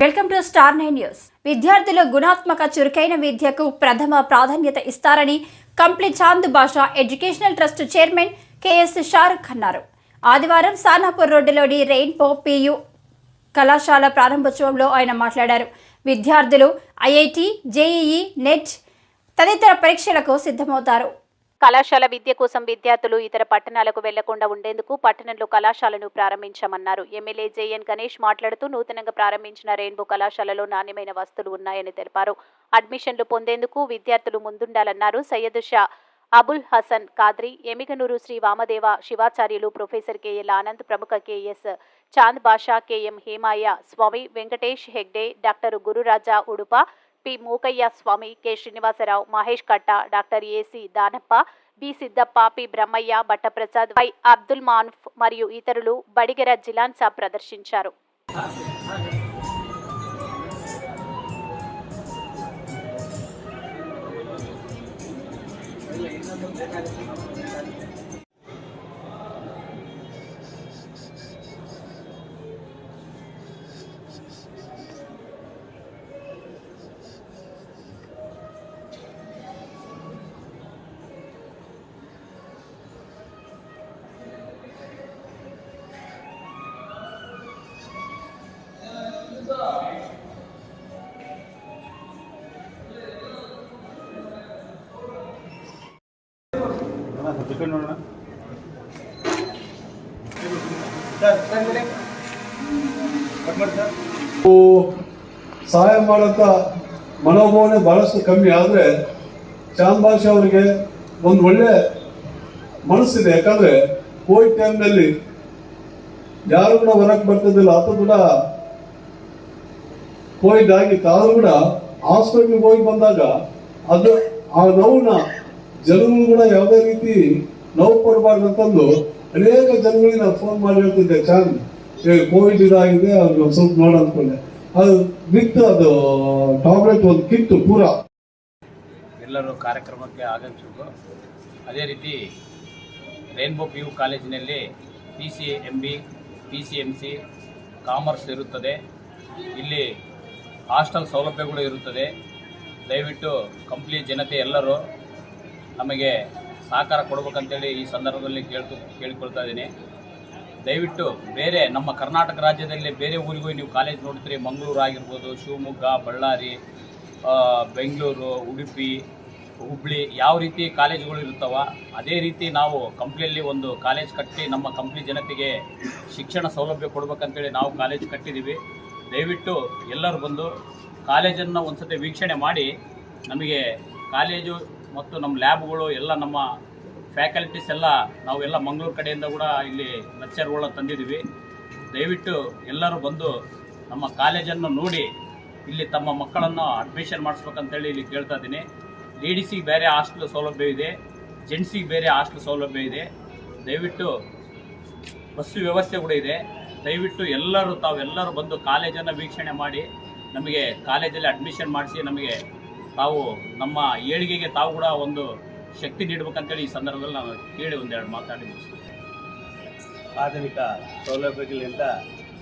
Welcome to star 9 news. విద్యార్థుల గుణాత్మక చురుకైన విద్యకు ప్రథమ ప్రాధాన్యత ఇస్తారని Kampli Chand Basha educational trust chairman KS Shahrukh అన్నారు. ఆదివారం సానాపూర్ రోడ్డులోని రెయిన్బో పియు కళాశాల ప్రారంభోత్సవంలో ఆయన మాట్లాడారు. విద్యార్థులు ఐఐటి, జేఈఈ, నెట్ తదితర పరీక్షలకు సిద్ధమవుతారు. కళాశాల విద్య కోసం విద్యార్థులు ఇతర పట్టణాలకు వెళ్లకుండా ఉండేందుకు పట్టణంలో కళాశాలను ప్రారంభించామన్నారు. ఎమ్మెల్యే జేఎన్ గణేష్ మాట్లాడుతూ నూతనంగా ప్రారంభించిన రెయిన్బో కళాశాలలో నాణ్యమైన వస్తువులు ఉన్నాయని తెలిపారు. అడ్మిషన్లు పొందేందుకు విద్యార్థులు ముందుండాలన్నారు. సయ్యద్ షా అబుల్ హసన్ కాద్రి, ఎమిగనూరు శ్రీ వామదేవ శివాచార్యులు ప్రొఫెసర్ కేఎల్ ఆనంద్, ప్రముఖ KS Chand Basha, KM Hemaya Swamy, Venkatesh Hegde, doctor Gururaja Udupa, P Mookaiah Swamy, K Srinivasarao, Mahesh Katta, doctor AC Danappa, B Siddappa, P Brahmaiah, Battaprasad, Y Abdul మాన్ఫ్ మరియు ఇతరులు బడిగెర జిలాన్సా ప్రదర్శించారు. ಸಹಾಯ ಮಾಡೋಂಥ ಮನೋಭಾವನೆ ಬಹಳಷ್ಟು ಕಮ್ಮಿ. ಆದರೆ ಚಾಂದ್ ಭಾಷೆ ಅವರಿಗೆ ಒಂದು ಒಳ್ಳೆ ಮನಸ್ಸಿದೆ. ಯಾಕಂದ್ರೆ ಕೋವಿಡ್ ಟೈಮ್ನಲ್ಲಿ ಯಾರು ಕೂಡ ಹೊರಗೆ ಬರ್ತಿದ್ದಿಲ್ಲ. ಅದು ಕೂಡ ಕೋವಿಡ್ ಆಗಿತ್ತು. ಆದ್ರೂ ಕೂಡ ಹಾಸ್ಪಿಟ್ಲಿಗೆ ಹೋಗಿ ಬಂದಾಗ ಅದು ಆ ನೋವನ್ನ ಜನಗಳು ಕೂಡ ಯಾವುದೇ ರೀತಿ ನೋವು ಕೊಡಬಾರ್ದು ಅಂತಂದು ಅನೇಕ ಜನಗಳಿಗೆ ನಾನು ಫೋನ್ ಮಾಡಿ ಹೇಳ್ತಿದ್ದೆ, ಚಾಂದ್ ಕೋವಿಡ್ ಇದಾಗಿದೆ, ಅವ್ರಿಗೆ ಸ್ವಲ್ಪ ನೋಡ ಅಂದ್ಕೊಂಡೆ. ಅದು ವಿತ್ ಅದು ಟಾಬ್ಲೆಟ್ ಒಂದು ಕಿಟ್ಟು ಪೂರ ಎಲ್ಲರೂ ಕಾರ್ಯಕ್ರಮಕ್ಕೆ ಆಗಮಿಸಬೇಕು. ಅದೇ ರೀತಿ ರೈನ್ಬೋ PU ಕಾಲೇಜಿನಲ್ಲಿ PCMB, PCMC, ಕಾಮರ್ಸ್ ಇರುತ್ತದೆ. ಇಲ್ಲಿ ಹಾಸ್ಟೆಲ್ ಸೌಲಭ್ಯಗಳು ಇರುತ್ತದೆ. ದಯವಿಟ್ಟು ಕಂಪ್ಲಿ ಜನತೆ ಎಲ್ಲರೂ ನಮಗೆ ಸಹಕಾರ ಕೊಡಬೇಕಂತೇಳಿ ಈ ಸಂದರ್ಭದಲ್ಲಿ ಕೇಳಿಕೊಳ್ತಾ ಇದ್ದೀನಿ. ದಯವಿಟ್ಟು ಬೇರೆ ನಮ್ಮ ಕರ್ನಾಟಕ ರಾಜ್ಯದಲ್ಲಿ ಬೇರೆ ಊರಿಗೂ ನೀವು ಕಾಲೇಜ್ ನೋಡ್ತೀರಿ. ಮಂಗಳೂರು ಆಗಿರ್ಬೋದು, ಶಿವಮೊಗ್ಗ, ಬಳ್ಳಾರಿ, ಬೆಂಗಳೂರು, ಉಡುಪಿ, ಹುಬ್ಬಳ್ಳಿ ಯಾವ ರೀತಿ ಕಾಲೇಜುಗಳು ಇರ್ತಾವ, ಅದೇ ರೀತಿ ನಾವು ಕಂಪ್ಲಿಯಲ್ಲಿ ಒಂದು ಕಾಲೇಜ್ ಕಟ್ಟಿ ನಮ್ಮ ಕಂಪ್ಲಿ ಜನತೆಗೆ ಶಿಕ್ಷಣ ಸೌಲಭ್ಯ ಕೊಡ್ಬೇಕಂತೇಳಿ ನಾವು ಕಾಲೇಜ್ ಕಟ್ಟಿದ್ದೀವಿ. ದಯವಿಟ್ಟು ಎಲ್ಲರೂ ಬಂದು ಕಾಲೇಜನ್ನು ಒಂದು ಸತಿ ವೀಕ್ಷಣೆ ಮಾಡಿ ನಮಗೆ ಕಾಲೇಜು ಮತ್ತು ನಮ್ಮ ಲ್ಯಾಬ್ಗಳು ಎಲ್ಲ ನಮ್ಮ ಫ್ಯಾಕಲ್ಟೀಸ್ ಎಲ್ಲ ನಾವೆಲ್ಲ ಮಂಗಳೂರು ಕಡೆಯಿಂದ ಕೂಡ ಇಲ್ಲಿ ಲೆಕ್ಚರ್ಗಳನ್ನ ತಂದಿದ್ದೀವಿ. ದಯವಿಟ್ಟು ಎಲ್ಲರೂ ಬಂದು ನಮ್ಮ ಕಾಲೇಜನ್ನು ನೋಡಿ ಇಲ್ಲಿ ತಮ್ಮ ಮಕ್ಕಳನ್ನು ಅಡ್ಮಿಷನ್ ಮಾಡಿಸ್ಬೇಕಂತೇಳಿ ಇಲ್ಲಿ ಕೇಳ್ತಾ ಇದ್ದೀನಿ. ಲೇಡೀಸಿಗೆ ಬೇರೆ ಹಾಸ್ಟೆಲ್ ಸೌಲಭ್ಯ ಇದೆ, ಜೆಂಟ್ಸಿಗೆ ಬೇರೆ ಹಾಸ್ಟೆಲ್ ಸೌಲಭ್ಯ ಇದೆ. ದಯವಿಟ್ಟು ಬಸ್ಸು ವ್ಯವಸ್ಥೆ ಕೂಡ ಇದೆ. ದಯವಿಟ್ಟು ತಾವೆಲ್ಲರೂ ಬಂದು ಕಾಲೇಜನ್ನು ವೀಕ್ಷಣೆ ಮಾಡಿ ನಮಗೆ ಕಾಲೇಜಲ್ಲಿ ಅಡ್ಮಿಷನ್ ಮಾಡಿಸಿ ನಮಗೆ ತಾವು ನಮ್ಮ ಏಳಿಗೆಗೆ ತಾವು ಕೂಡ ಒಂದು ಶಕ್ತಿ ನೀಡಬೇಕಂತೇಳಿ ಈ ಸಂದರ್ಭದಲ್ಲಿ ನಾನು ಕೇಳಿ ಒಂದೆರಡು ಮಾತಾಡಿ ಮುಗಿಸ್ತೀನಿ. ಆಧುನಿಕ ಸೌಲಭ್ಯಗಳಿಂದ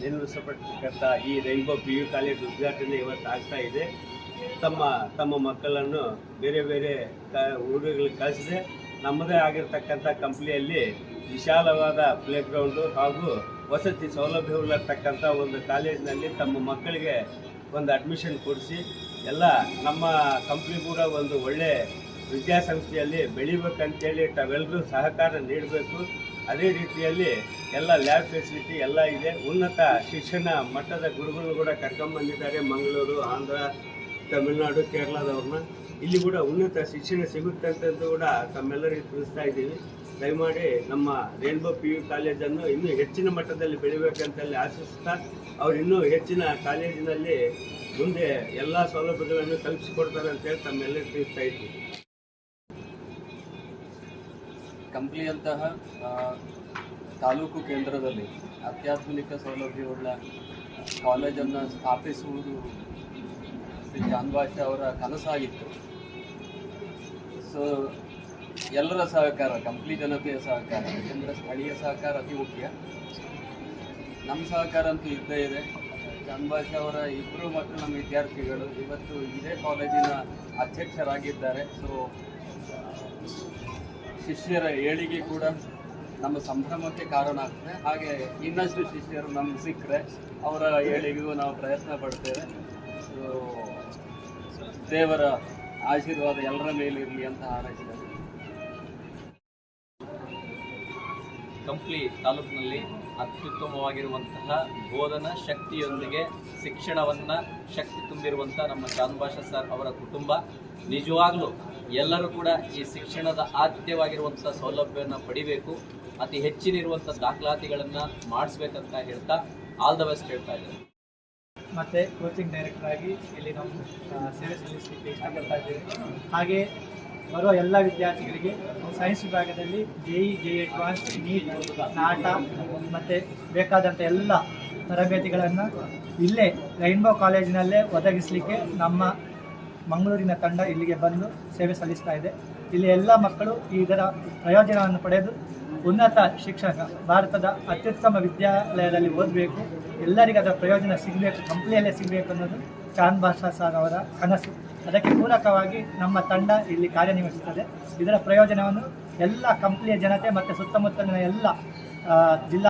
ನಿರ್ಮಿಸಲ್ಪಟ್ಟಿರ್ತಕ್ಕಂಥ ಈ ರೈನ್ಬೋ PU ಕಾಲೇಜ್ ಉದ್ಘಾಟನೆ ಇವತ್ತು ಆಗ್ತಾ ಇದೆ. ತಮ್ಮ ಮಕ್ಕಳನ್ನು ಬೇರೆ ಬೇರೆ ಊರುಗಳಿಗೆ ಕಳಿಸಿದೆ. ನಮ್ಮದೇ ಆಗಿರ್ತಕ್ಕಂಥ ಕಂಪ್ನಿಯಲ್ಲಿ ವಿಶಾಲವಾದ ಪ್ಲೇಗ್ರೌಂಡು ಹಾಗೂ ವಸತಿ ಸೌಲಭ್ಯಗಳಿರ್ತಕ್ಕಂಥ ಒಂದು ಕಾಲೇಜಿನಲ್ಲಿ ತಮ್ಮ ಮಕ್ಕಳಿಗೆ ಒಂದು ಅಡ್ಮಿಷನ್ ಕೊಡಿಸಿ ಎಲ್ಲ ನಮ್ಮ ಕಂಪ್ನಿ ಕೂಡ ಒಂದು ಒಳ್ಳೆ ವಿದ್ಯಾಸಂಸ್ಥೆಯಲ್ಲಿ ಬೆಳಿಬೇಕಂತೇಳಿ ತಾವೆಲ್ಲರೂ ಸಹಕಾರ ನೀಡಬೇಕು. ಅದೇ ರೀತಿಯಲ್ಲಿ ಎಲ್ಲ ಲ್ಯಾಬ್ ಫೆಸಿಲಿಟಿ ಎಲ್ಲ ಇದೆ. ಉನ್ನತ ಶಿಕ್ಷಣ ಮಟ್ಟದ ಗುರುಗಳು ಕೂಡ ಕರ್ಕೊಂಬಂದಿದ್ದಾರೆ. ಮಂಗಳೂರು, ಆಂಧ್ರ, ತಮಿಳುನಾಡು, ಕೇರಳದವ್ರನ್ನ ಇಲ್ಲಿ ಕೂಡ ಉನ್ನತ ಶಿಕ್ಷಣ ಸಿಗುತ್ತೆ ಅಂತಂದು ಕೂಡ ತಮ್ಮೆಲ್ಲರಿಗೂ ತಿಳಿಸ್ತಾ ಇದ್ದೀವಿ. ದಯಮಾಡಿ ನಮ್ಮ ರೈನ್ಬೋ PU ಕಾಲೇಜನ್ನು ಇನ್ನೂ ಹೆಚ್ಚಿನ ಮಟ್ಟದಲ್ಲಿ ಬೆಳಿಬೇಕಂತಲ್ಲಿ ಆಶಿಸ್ತಾ ಅವ್ರು ಇನ್ನೂ ಹೆಚ್ಚಿನ ಕಾಲೇಜಿನಲ್ಲಿ ಮುಂದೆ ಎಲ್ಲ ಸೌಲಭ್ಯಗಳನ್ನು ಕಲ್ಪಿಸಿಕೊಡ್ತಾರೆ ಅಂತೇಳಿ ತಮ್ಮೆಲ್ಲರಿಗೂ ತಿಳಿಸ್ತಾ ಇದ್ದೀವಿ. ಕಂಪ್ಲಿಯಂತಹ ತಾಲೂಕು ಕೇಂದ್ರದಲ್ಲಿ ಅತ್ಯಾಧುನಿಕ ಸೌಲಭ್ಯವುಳ್ಳ ಕಾಲೇಜನ್ನು ಸ್ಥಾಪಿಸುವುದು ಶ್ರೀ ಚಾಂದ್ ಭಾಷಾ ಅವರ ಕನಸಾಗಿತ್ತು. ಸೊ ಎಲ್ಲರ ಸಹಕಾರ, ಕಂಪ್ಲಿ ಜನತೆಯ ಸಹಕಾರ, ಯಾಕೆಂದರೆ ಸ್ಥಳೀಯ ಸಹಕಾರ ಅತಿ ಮುಖ್ಯ. ನಮ್ಮ ಸಹಕಾರ ಅಂತೂ ಇದ್ದೇ ಇದೆ. ಚಾಂದ್ ಭಾಷಾ ಅವರ ಇಬ್ಬರು ಮಕ್ಕಳು ನಮ್ಮ ವಿದ್ಯಾರ್ಥಿಗಳು ಇವತ್ತು ಇದೇ ಕಾಲೇಜಿನ ಅಧ್ಯಕ್ಷರಾಗಿದ್ದಾರೆ. ಸೊ ಶಿಷ್ಯರ ಏಳಿಗೆ ಕೂಡ ನಮ್ಮ ಸಂಭ್ರಮಕ್ಕೆ ಕಾರಣ ಆಗ್ತದೆ. ಹಾಗೆ ಇನ್ನಷ್ಟು ಶಿಷ್ಯರು ನಮ್ಗೆ ಸಿಕ್ಕರೆ ಅವರ ಏಳಿಗೆಗೂ ನಾವು ಪ್ರಯತ್ನ ಪಡ್ತೇವೆ. ಸೊ ದೇವರ ಆಶೀರ್ವಾದ ಎಲ್ಲರ ಮೇಲಿರಲಿ ಅಂತ ಹಾರೈಸ್ತೇವೆ. ಕಂಪ್ಲಿ ತಾಲೂಕಿನಲ್ಲಿ ಅತ್ಯುತ್ತಮವಾಗಿರುವಂತಹ ಬೋಧನಾ ಶಕ್ತಿಯೊಂದಿಗೆ ಶಿಕ್ಷಣವನ್ನು ಶಕ್ತಿ ತುಂಬಿರುವಂಥ ನಮ್ಮ ಚಾಂದ್ ಭಾಷಾ ಸರ್ ಅವರ ಕುಟುಂಬ ನಿಜವಾಗ್ಲೂ ಎಲ್ಲರೂ ಕೂಡ ಈ ಶಿಕ್ಷಣದ ಆದ್ಯವಾಗಿರುವಂಥ ಸೌಲಭ್ಯವನ್ನು ಪಡಿಬೇಕು, ಅತಿ ಹೆಚ್ಚಿನಿರುವಂಥ ದಾಖಲಾತಿಗಳನ್ನು ಮಾಡಿಸ್ಬೇಕಂತ ಹೇಳ್ತಾ ಆಲ್ ದ ಬೆಸ್ಟ್ ಹೇಳ್ತಾ ಇದ್ದಾರೆ. ಮತ್ತು ಕೋಚಿಂಗ್ ಡೈರೆಕ್ಟರ್ ಆಗಿ ಇಲ್ಲಿ ನಾವು ಸೇವೆ ಸಲ್ಲಿಸಲಿಕ್ಕೆ ಇಷ್ಟಪಡ್ತಾ ಇದ್ದೇವೆ. ಹಾಗೆ ಬರುವ ಎಲ್ಲ ವಿದ್ಯಾರ್ಥಿಗಳಿಗೆ ಸೈನ್ಸ್ ವಿಭಾಗದಲ್ಲಿ JEE ಅಡ್ವಾನ್ಸ್, ನೀಟ್, ನಾಟ ಮತ್ತು ಬೇಕಾದಂಥ ಎಲ್ಲ ತರಬೇತಿಗಳನ್ನು ಇಲ್ಲೇ ರೈನ್ಬೋ ಕಾಲೇಜಿನಲ್ಲೇ ಒದಗಿಸಲಿಕ್ಕೆ ನಮ್ಮ ಮಂಗಳೂರಿನ ತಂಡ ಇಲ್ಲಿಗೆ ಬಂದು ಸೇವೆ ಸಲ್ಲಿಸ್ತಾ ಇದೆ. ಇಲ್ಲಿ ಎಲ್ಲ ಮಕ್ಕಳು ಇದರ ಪ್ರಯೋಜನವನ್ನು ಪಡೆದು ಉನ್ನತ ಶಿಕ್ಷಣ ಭಾರತದ ಅತ್ಯುತ್ತಮ ವಿದ್ಯಾಲಯದಲ್ಲಿ ಓದಬೇಕು, ಎಲ್ಲರಿಗೂ ಅದರ ಪ್ರಯೋಜನ ಸಿಗಬೇಕು, ಕಂಪ್ನಿಯಲ್ಲೇ ಸಿಗಬೇಕು ಅನ್ನೋದು ಚಾಂದ್ ಭಾಷಾ ಸರ್ ಅವರ ಕನಸು. ಅದಕ್ಕೆ ಪೂರಕವಾಗಿ ನಮ್ಮ ತಂಡ ಇಲ್ಲಿ ಕಾರ್ಯನಿರ್ವಹಿಸುತ್ತದೆ. ಇದರ ಪ್ರಯೋಜನವನ್ನು ಎಲ್ಲ ಕಂಪ್ನಿಯ ಜನತೆ ಮತ್ತು ಸುತ್ತಮುತ್ತಲಿನ ಎಲ್ಲ ಜಿಲ್ಲಾ